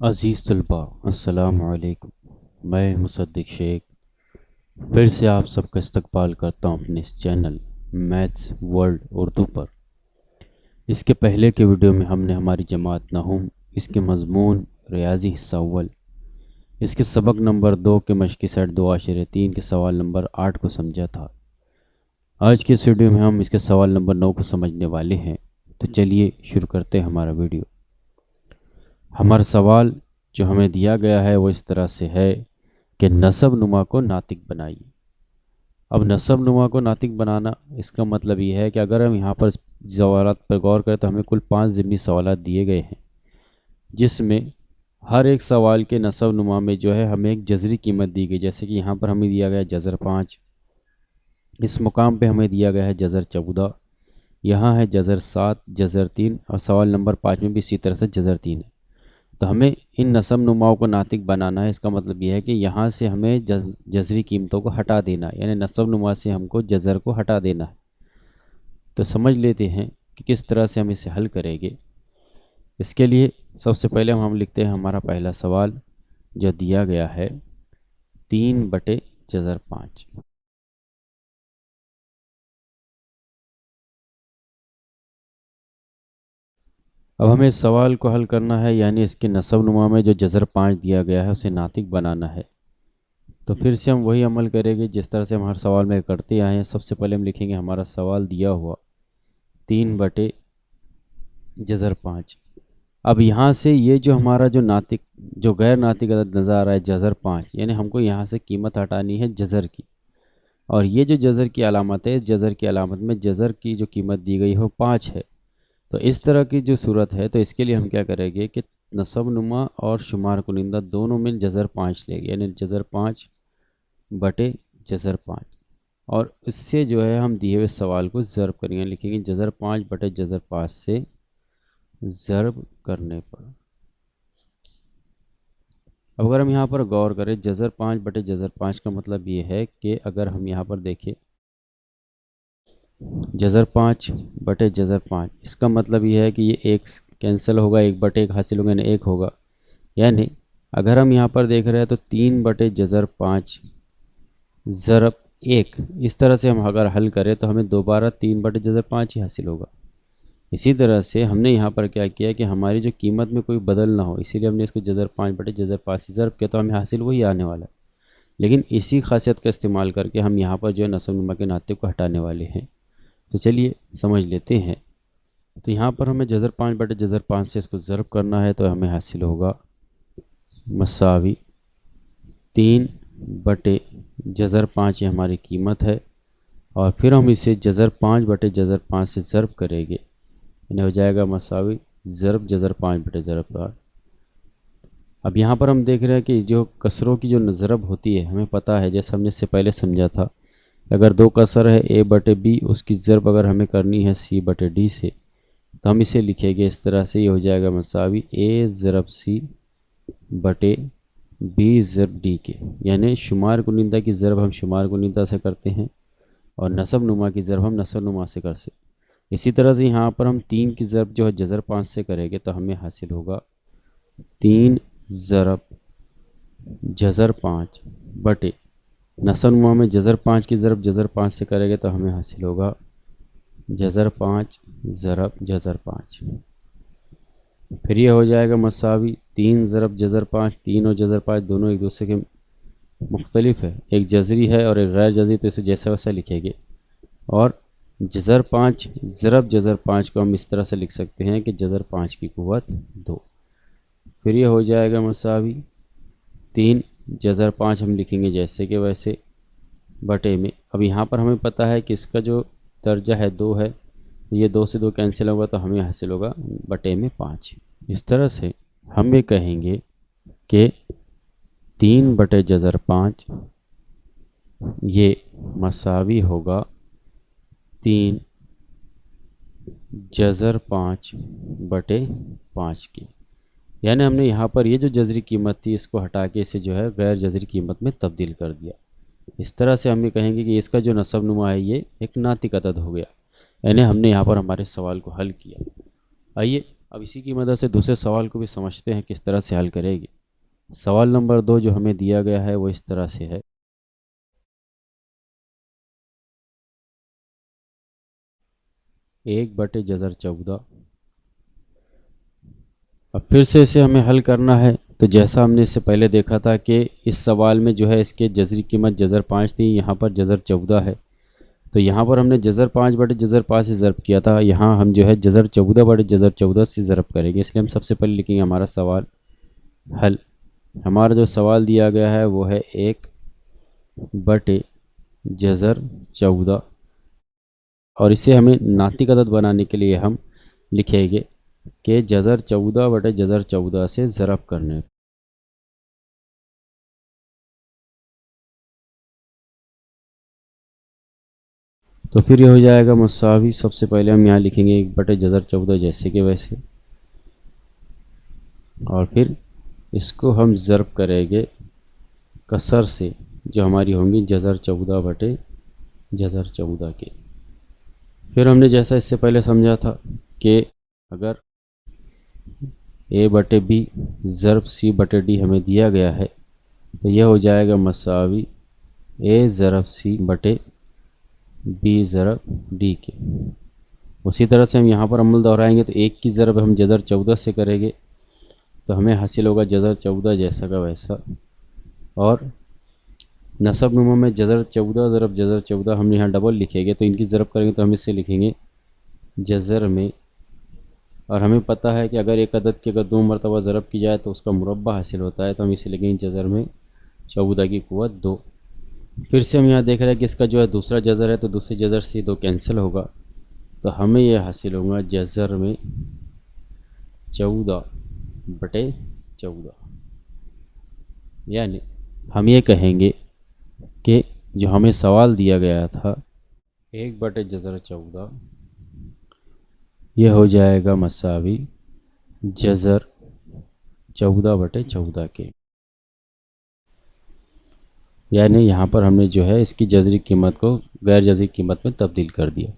عزیز طلباء السلام علیکم، میں مصدق شیخ پھر سے آپ سب کا استقبال کرتا ہوں اپنے اس چینل میتھس ورلڈ اردو پر۔ اس کے پہلے کے ویڈیو میں ہم نے ہماری جماعت نحوم، اس کے مضمون ریاضی حصہ اول، اس کے سبق نمبر 2 کے مشقی سیٹ 2.3 کے سوال نمبر 8 کو سمجھا تھا۔ آج کے اس ویڈیو میں ہم اس کے سوال نمبر 9 کو سمجھنے والے ہیں، تو چلیے شروع کرتے ہیں ہمارا ویڈیو۔ ہمارا سوال جو ہمیں دیا گیا ہے وہ اس طرح سے ہے کہ نسب نما کو ناطق بنائیے۔ اب نسب نما کو ناطق بنانا اس کا مطلب یہ ہے کہ اگر ہم یہاں پر سوالات پر غور کریں تو ہمیں کل 5 ضمنی سوالات دیے گئے ہیں، جس میں ہر ایک سوال کے نسب نما میں جو ہے ہمیں ایک جذری قیمت دی گئی، جیسے کہ یہاں پر ہمیں دیا گیا ہے جذر 5، اس مقام پہ ہمیں دیا گیا ہے جذر 14، یہاں ہے جذر 7، جذر 3، اور سوال نمبر 5 میں بھی اسی طرح سے جذر 3 ہے۔ تو ہمیں ان نسب نماؤں کو ناطق بنانا ہے۔ اس کا مطلب یہ ہے کہ یہاں سے ہمیں جذری قیمتوں کو ہٹا دینا ہے، یعنی نسب نما سے ہم کو جذر کو ہٹا دینا ہے۔ تو سمجھ لیتے ہیں کہ کس طرح سے ہم اسے حل کریں گے۔ اس کے لیے سب سے پہلے ہم لکھتے ہیں ہمارا پہلا سوال جو دیا گیا ہے 3/5۔ اب ہمیں اس سوال کو حل کرنا ہے، یعنی اس کے نسب نما میں جو جذر 5 دیا گیا ہے اسے ناطق بنانا ہے۔ تو پھر سے ہم وہی عمل کریں گے جس طرح سے ہم ہر سوال میں کرتے آئے ہیں۔ سب سے پہلے ہم لکھیں گے ہمارا سوال دیا ہوا 3/5۔ اب یہاں سے یہ جو ہمارا جو غیر ناطق عدد نظر آ رہا ہے جذر 5، یعنی ہم کو یہاں سے قیمت ہٹانی ہے جذر کی، اور یہ جو جذر کی علامت ہے، اس جذر کی علامت میں جذر کی جو قیمت دی گئی ہے وہ 5 ہے۔ تو اس طرح کی جو صورت ہے، تو اس کے لیے ہم کیا کریں گے کہ نسب نما اور شمار کنندہ دونوں میں جذر 5 لے گے، یعنی جذر 5/5، اور اس سے جو ہے ہم دیے ہوئے سوال کو ضرب کریں گے، لکھیں گے جذر 5/5 سے ضرب کرنے پر۔ اب اگر ہم یہاں پر غور کریں، جذر 5/5 کا مطلب یہ ہے کہ اگر ہم یہاں پر دیکھیں جذر 5/5، اس کا مطلب یہ ہے کہ یہ ایک کینسل ہوگا، 1/1 حاصل ہوگا، یعنی 1 ہوگا۔ یعنی اگر ہم یہاں پر دیکھ رہے ہیں تو 3/5 ضرب 1، اس طرح سے ہم اگر حل کریں تو ہمیں دوبارہ 3/5 ہی حاصل ہوگا۔ اسی طرح سے ہم نے یہاں پر کیا کیا کہ ہماری جو قیمت میں کوئی بدل نہ ہو، اسی لیے ہم نے اس کو جذر 5/5 سے ضرب کیا، تو ہمیں حاصل وہی آنے والا ہے۔ لیکن اسی خاصیت کا استعمال کر کے ہم یہاں پر جو ہے نسب نما کے ناطق کو ہٹانے والے ہیں۔ تو چلیے سمجھ لیتے ہیں۔ تو یہاں پر ہمیں جذر 5/5 سے اس کو ضرب کرنا ہے، تو ہمیں حاصل ہوگا مساوی 3/5، یہ ہماری قیمت ہے، اور پھر ہم اسے جذر 5/5 سے ضرب کریں گے، یعنی ہو جائے گا مساوی ضرب جذر 5/5۔ اب یہاں پر ہم دیکھ رہے ہیں کہ جو کسروں کی جو ضرب ہوتی ہے ہمیں پتہ ہے، جیسے ہم نے اس سے پہلے سمجھا تھا، اگر 2 کسر ہے a/b، اس کی ضرب اگر ہمیں کرنی ہے c/d سے، تو ہم اسے لکھیں گے اس طرح سے، یہ ہو جائے گا مساوی a ضرب c/b ضرب d کے، یعنی شمار کنندہ کی ضرب ہم شمار کنندہ سے کرتے ہیں اور نسب نما کی ضرب ہم نسب نما سے کر سکتے۔ اسی طرح سے یہاں پر ہم 3 کی ضرب جو ہے جذر 5 سے کریں گے، تو ہمیں حاصل ہوگا 3 ضرب جذر 5 نسب نما میں جذر 5 کی ضرب جذر 5 سے کریں گے، تو ہمیں حاصل ہوگا جذر 5 ضرب جذر 5۔ پھر یہ ہو جائے گا مساوی 3 ضرب جذر 5، 3 اور جذر 5 دونوں ایک دوسرے کے مختلف ہے، ایک جذری ہے اور ایک غیر جذری، تو اسے جیسا ویسا لکھیں گے، اور جذر 5 ضرب جذر 5 کو ہم اس طرح سے لکھ سکتے ہیں کہ جذر 5 کی قوت 2۔ پھر یہ ہو جائے گا مساوی 3 جذر 5 ہم لکھیں گے جیسے کہ ویسے بٹے میں۔ اب یہاں پر ہمیں پتہ ہے کہ اس کا جو درجہ ہے 2 ہے، یہ 2 سے 2 کینسل ہوگا، تو ہمیں حاصل ہوگا بٹے میں 5۔ اس طرح سے ہم یہ کہیں گے کہ 3/5 یہ مساوی ہوگا 3/5 کی، یعنی ہم نے یہاں پر یہ جو جذری قیمت تھی اس کو ہٹا کے اسے جو ہے غیر جذری قیمت میں تبدیل کر دیا۔ اس طرح سے ہم یہ کہیں گے کہ اس کا جو نسب نما ہے یہ ایک ناطق عدد ہو گیا، یعنی ہم نے یہاں پر ہمارے سوال کو حل کیا۔ آئیے اب اسی کی مدد سے دوسرے سوال کو بھی سمجھتے ہیں کس طرح سے حل کرے گی۔ سوال نمبر 2 جو ہمیں دیا گیا ہے وہ اس طرح سے ہے، 1/14۔ اب پھر سے اسے ہمیں حل کرنا ہے، تو جیسا ہم نے اس سے پہلے دیکھا تھا کہ اس سوال میں جو ہے اس کے جذری قیمت جذر 5 تھی، یہاں پر جذر 14 ہے، تو یہاں پر ہم نے جذر 5/جذر 5 سے ضرب کیا تھا، یہاں ہم جو ہے جذر 14/جذر 14 سے ضرب کریں گے، اس لیے ہم سب سے پہلے لکھیں گے ہمارا سوال حل۔ ہمارا جو سوال دیا گیا ہے وہ ہے 1/جذر 14، اور اسے ہمیں ناطق عدد بنانے کے لیے ہم لکھیں گے کہ جذر 14/جذر 14 سے ضرب کرنے۔ تو پھر یہ ہو جائے گا مساوی، سب سے پہلے ہم یہاں لکھیں گے 1/جذر 14 جیسے کہ ویسے، اور پھر اس کو ہم ضرب کریں گے کسر سے جو ہماری ہوں گی جذر 14/جذر 14 کے۔ پھر ہم نے جیسا اس سے پہلے سمجھا تھا کہ اگر A/B ضرب C/D ہمیں دیا گیا ہے تو یہ ہو جائے گا مساوی A ضرب C/B ضرب D کے۔ اسی طرح سے ہم یہاں پر عمل دہرائیں گے، تو 1 کی ضرب ہم جذر 14 سے کریں گے تو ہمیں حاصل ہوگا جذر 14 جیسا کا ویسا، اور نسب نما میں جذر 14 ضرب جذر 14 ہم یہاں ڈبل لکھیں گے، تو ان کی ضرب کریں گے تو ہم اس سے لکھیں گے جذر میں، اور ہمیں پتہ ہے کہ اگر ایک عدد کی اگر 2 مرتبہ ضرب کی جائے تو اس کا مربع حاصل ہوتا ہے، تو ہم اسے لکھیں گے جذر میں 14 کی قوت 2۔ پھر سے ہم یہاں دیکھ رہے ہیں کہ اس کا جو ہے دوسرا جذر ہے، تو دوسرے جذر سے 2 کینسل ہوگا، تو ہمیں یہ حاصل ہوگا جذر میں 14/14، یعنی ہم یہ کہیں گے کہ جو ہمیں سوال دیا گیا تھا 1/جذر 14 یہ ہو جائے گا مساوی جذر 14/14 کے، یعنی یہاں پر ہم نے جو ہے اس کی جذری قیمت کو غیر جذری قیمت میں تبدیل کر دیا۔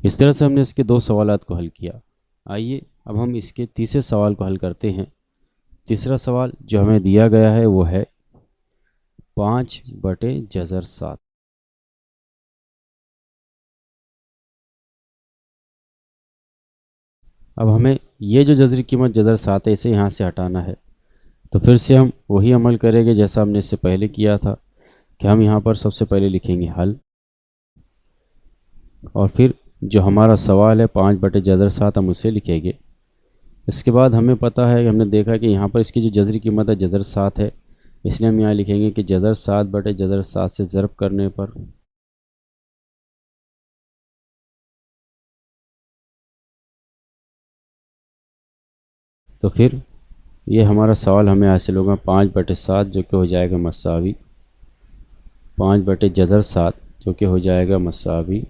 اس طرح سے ہم نے اس کے 2 سوالات کو حل کیا۔ آئیے اب ہم اس کے تیسرے سوال کو حل کرتے ہیں۔ تیسرا سوال جو ہمیں دیا گیا ہے وہ ہے 5/جذر 7۔ اب ہمیں یہ جو جذری قیمت جذر 7 ہے اسے یہاں سے ہٹانا ہے، تو پھر سے ہم وہی عمل کریں گے جیسا ہم نے اس سے پہلے کیا تھا کہ ہم یہاں پر سب سے پہلے لکھیں گے حل، اور پھر جو ہمارا سوال ہے 5/جذر 7 ہم اسے لکھیں گے۔ اس کے بعد ہمیں پتہ ہے کہ ہم نے دیکھا کہ یہاں پر اس کی جو جذری قیمت ہے جذر 7 ہے، اس لیے ہم یہاں لکھیں گے کہ جذر 7/جذر 7 سے ضرب کرنے پر تو پھر یہ ہمارا سوال ہمیں حاصل ہوگا 5/7 جو کہ ہو جائے گا مساوی 5/جذر 7 جو کہ ہو جائے گا مساوی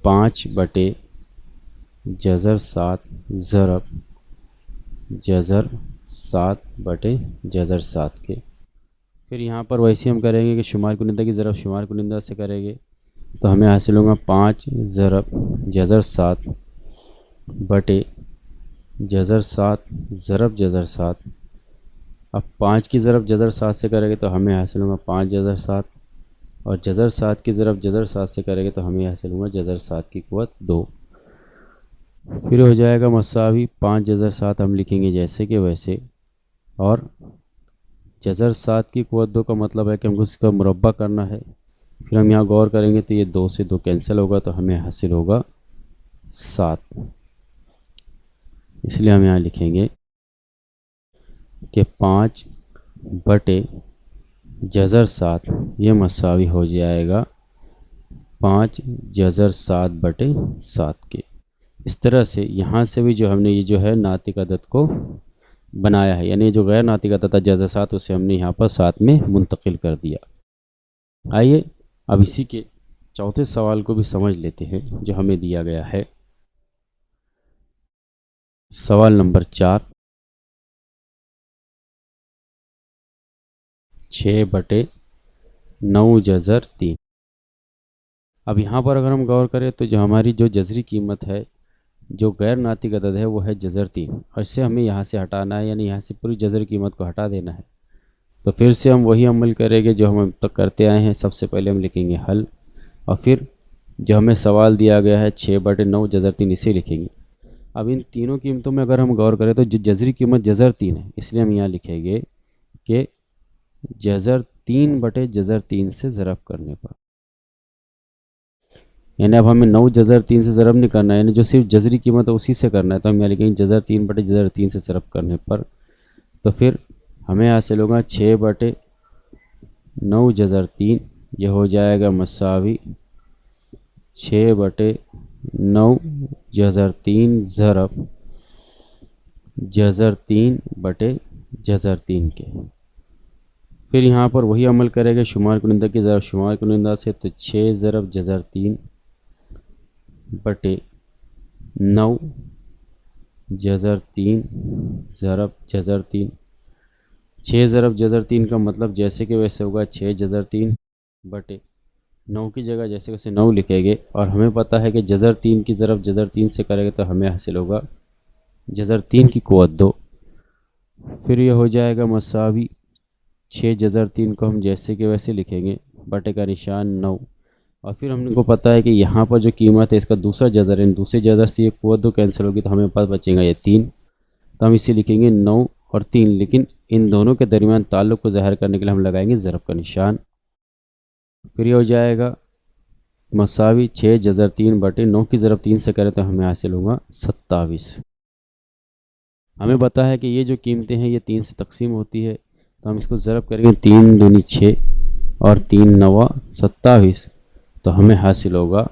5/جذر 7 ضرب جذر 7/جذر 7 کے۔ پھر یہاں پر ویسے ہم کریں گے کہ شمار کنندہ کی ضرب شمار کنندہ سے کریں گے، تو ہمیں حاصل ہوگا 5 ضرب جذر 7/جذر 7 ضرب جذر 7۔ اب 5 کی ضرب جذر 7 سے کریں گے تو ہمیں حاصل ہوگا 5/جذر 7، اور جذر 7 کی ضرب جذر 7 سے کریں گے تو ہمیں حاصل ہوگا جذر 7 کی قوت 2۔ پھر ہو جائے گا مساوی 5/جذر 7 ہم لکھیں گے جیسے کہ ویسے، اور جذر 7 کی قوت 2 کا مطلب ہے کہ ہم کو اس کا مربع کرنا ہے۔ پھر ہم یہاں غور کریں گے تو یہ 2 سے 2 کینسل ہوگا، تو ہمیں حاصل ہوگا 7۔ اس لیے ہم یہاں لکھیں گے کہ 5/جذر 7 یہ مساوی ہو جائے گا 5/جذر 7/7 کے۔ اس طرح سے یہاں سے بھی جو ہم نے یہ جو ہے ناطق عدد کو بنایا ہے، یعنی جو غیر ناطق عدد جزا سات اسے ہم نے یہاں پر ساتھ میں منتقل کر دیا۔ آئیے اب اسی کے چوتھے سوال کو بھی سمجھ لیتے ہیں جو ہمیں دیا گیا ہے۔ سوال نمبر 4، 6/9 جذر 3۔ اب یہاں پر اگر ہم غور کریں تو جو ہماری جو جذری قیمت ہے جو غیر ناطق عدد ہے وہ ہے جذر 3، اور اس سے ہمیں یہاں سے ہٹانا ہے، یعنی یہاں سے پوری جذری قیمت کو ہٹا دینا ہے۔ تو پھر سے ہم وہی عمل کریں گے جو ہم اب تک کرتے آئے ہیں۔ سب سے پہلے ہم لکھیں گے حل، اور پھر جو ہمیں سوال دیا گیا ہے 6/9 جذر 3 اسے لکھیں گے۔ اب ان تینوں قیمتوں میں اگر ہم غور کریں تو جو جذری قیمت جذر 3 ہے، اس لیے ہم یہاں لکھیں گے کہ جذر 3/جذر 3 سے ضرب کرنے پر، یعنی اب ہمیں 9 جذر 3 سے ضرب نہیں کرنا ہے، یعنی جو صرف جذری قیمت ہے اسی سے کرنا ہے، تو ہم یہاں لکھیں گے جذر 3/جذر 3 سے ضرب کرنے پر، تو پھر ہمیں حاصل ہوگا 6/9 جذر 3، یہ ہو جائے گا مساوی 6/9 جذر 3 ضرب جذر 3/جذر 3 کے۔ پھر یہاں پر وہی عمل کرے گا شمار کنندہ کی ضرب شمار کنندہ سے، تو 6 ضرب جذر 3/9 جذر 3 ضرب جذر 3۔ 6 ضرب جذر 3 کا مطلب جیسے کہ ویسے ہوگا 6 جذر 3/9 کی جگہ جیسے کہ اسے 9 لکھیں گے، اور ہمیں پتہ ہے کہ جذر 3 کی ضرب جذر 3 سے کرے گا تو ہمیں حاصل ہوگا جذر 3 کی قوت 2۔ پھر یہ ہو جائے گا مساوی 6 جذر 3 کو ہم جیسے کہ ویسے لکھیں گے، بٹے کا نشان 9، اور پھر ہم کو پتہ ہے کہ یہاں پر جو قیمت ہے اس کا دوسرا جذر ہے، دوسرے جذر سے یہ قوت 2 کینسل ہوگی تو ہمیں پاس بچے گا یہ 3، تو ہم اسے لکھیں گے 9 اور 3، لیکن ان دونوں کے درمیان تعلق کو ظاہر کرنے کے لیے ہم لگائیں گے ضرب کا نشان۔ پھر یہ ہو جائے گا مساوی 6 جذر 3/9 کی ضرب 3 سے کریں تو ہمیں حاصل ہوگا 27۔ ہمیں پتہ ہے کہ یہ جو قیمتیں ہیں یہ 3 سے تقسیم ہوتی ہے، تو ہم اس کو ضرب کریں گے 3 دونی 6 اور 3 نوا 27، تو ہمیں حاصل ہوگا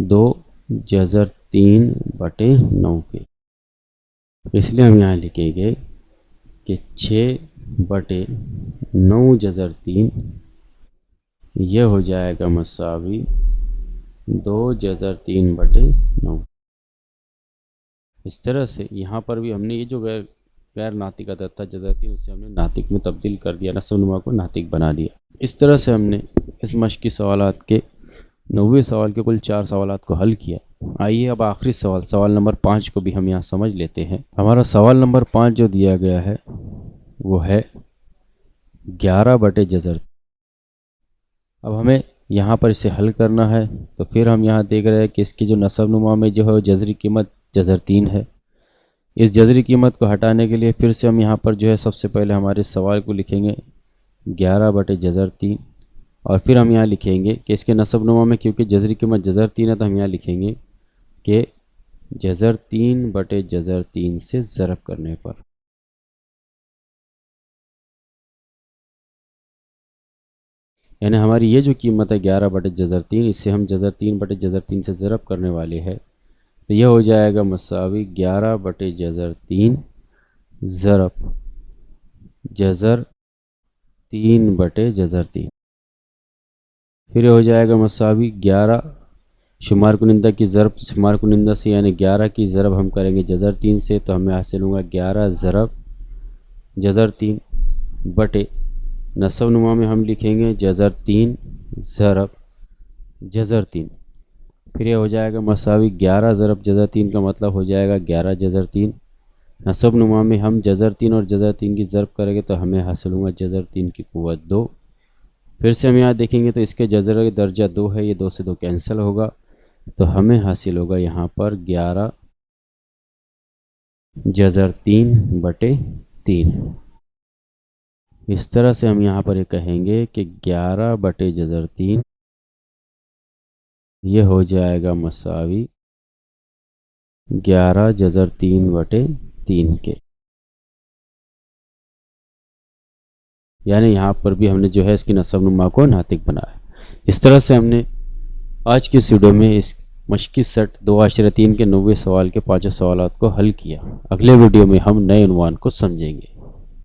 2 جذر 3/9 کے۔ اس لیے ہم یہاں لکھیں گے کہ 6/9 جذر 3 یہ ہو جائے گا مساوی 2 جذر 3/9۔ اس طرح سے یہاں پر بھی ہم نے یہ جو غیر ناطق عدد تھا جذر 3 اسے ہم نے ناطق میں تبدیل کر دیا، نصب نما کو ناطق بنا دیا۔ اس طرح سے ہم نے اس مشق کی سوالات کے 90 سوال کے کل 4 سوالات کو حل کیا۔ آئیے اب آخری سوال نمبر 5 کو بھی ہم یہاں سمجھ لیتے ہیں۔ ہمارا سوال نمبر 5 جو دیا گیا ہے وہ ہے 11/جذر۔ اب ہمیں یہاں پر اسے حل کرنا ہے، تو پھر ہم یہاں دیکھ رہے ہیں کہ اس کی جو نصب نما میں جو ہے جذری قیمت جذر 3 ہے۔ اس جذری قیمت کو ہٹانے کے لیے پھر سے ہم یہاں پر جو ہے سب سے پہلے ہمارے سوال کو لکھیں گے 11/جذر 3، اور پھر ہم یہاں لکھیں گے کہ اس کے نصب نما میں کیونکہ جذری قیمت جذر 3 ہے تو ہم یہاں لکھیں گے کہ جذر 3/جذر 3 سے ضرب کرنے پر، یعنی ہماری یہ جو قیمت ہے 11/جذر 3 اس سے ہم جذر 3/جذر 3 سے ضرب کرنے والے ہیں، تو یہ ہو جائے گا مساوی 11/جذر 3 ضرب جذر 3/جذر 3۔ پھر یہ ہو جائے گا مساوی 11 شمار کنندہ کی ضرب شمار کنندہ سے، یعنی 11 کی ضرب ہم کریں گے جذر 3 سے، تو ہمیں حاصل ہوگا 11 ضرب جذر 3 بٹے نصب نما میں ہم لکھیں گے جذر 3 ضرب جذر 3۔ پھر یہ ہو جائے گا مساوی 11 ضرب جذر 3 کا مطلب ہو جائے گا 11 جذر 3، نصب نما میں ہم جذر 3 اور جذر 3 کی ضرب کریں گے تو ہمیں حاصل ہوگا جذر 3 کی قوت 2۔ پھر سے ہم یہاں دیکھیں گے تو اس کے جذر کا درجہ 2 ہے، یہ 2 سے 2 کینسل ہوگا، تو ہمیں حاصل ہوگا یہاں پر 11 جذر 3/3۔ اس طرح سے ہم یہاں پر یہ کہیں گے کہ 11/جذر 3 یہ ہو جائے گا مساوی 11 جذر 3/3 کے، یعنی یہاں پر بھی ہم نے جو ہے اس کی نصب نما کو ناطق بنایا۔ اس طرح سے ہم نے آج کی اس ویڈیو میں اس مشقی سیٹ 2-3 کے 90 سوال کے 5 سوالات کو حل کیا۔ اگلے ویڈیو میں ہم نئے عنوان کو سمجھیں گے۔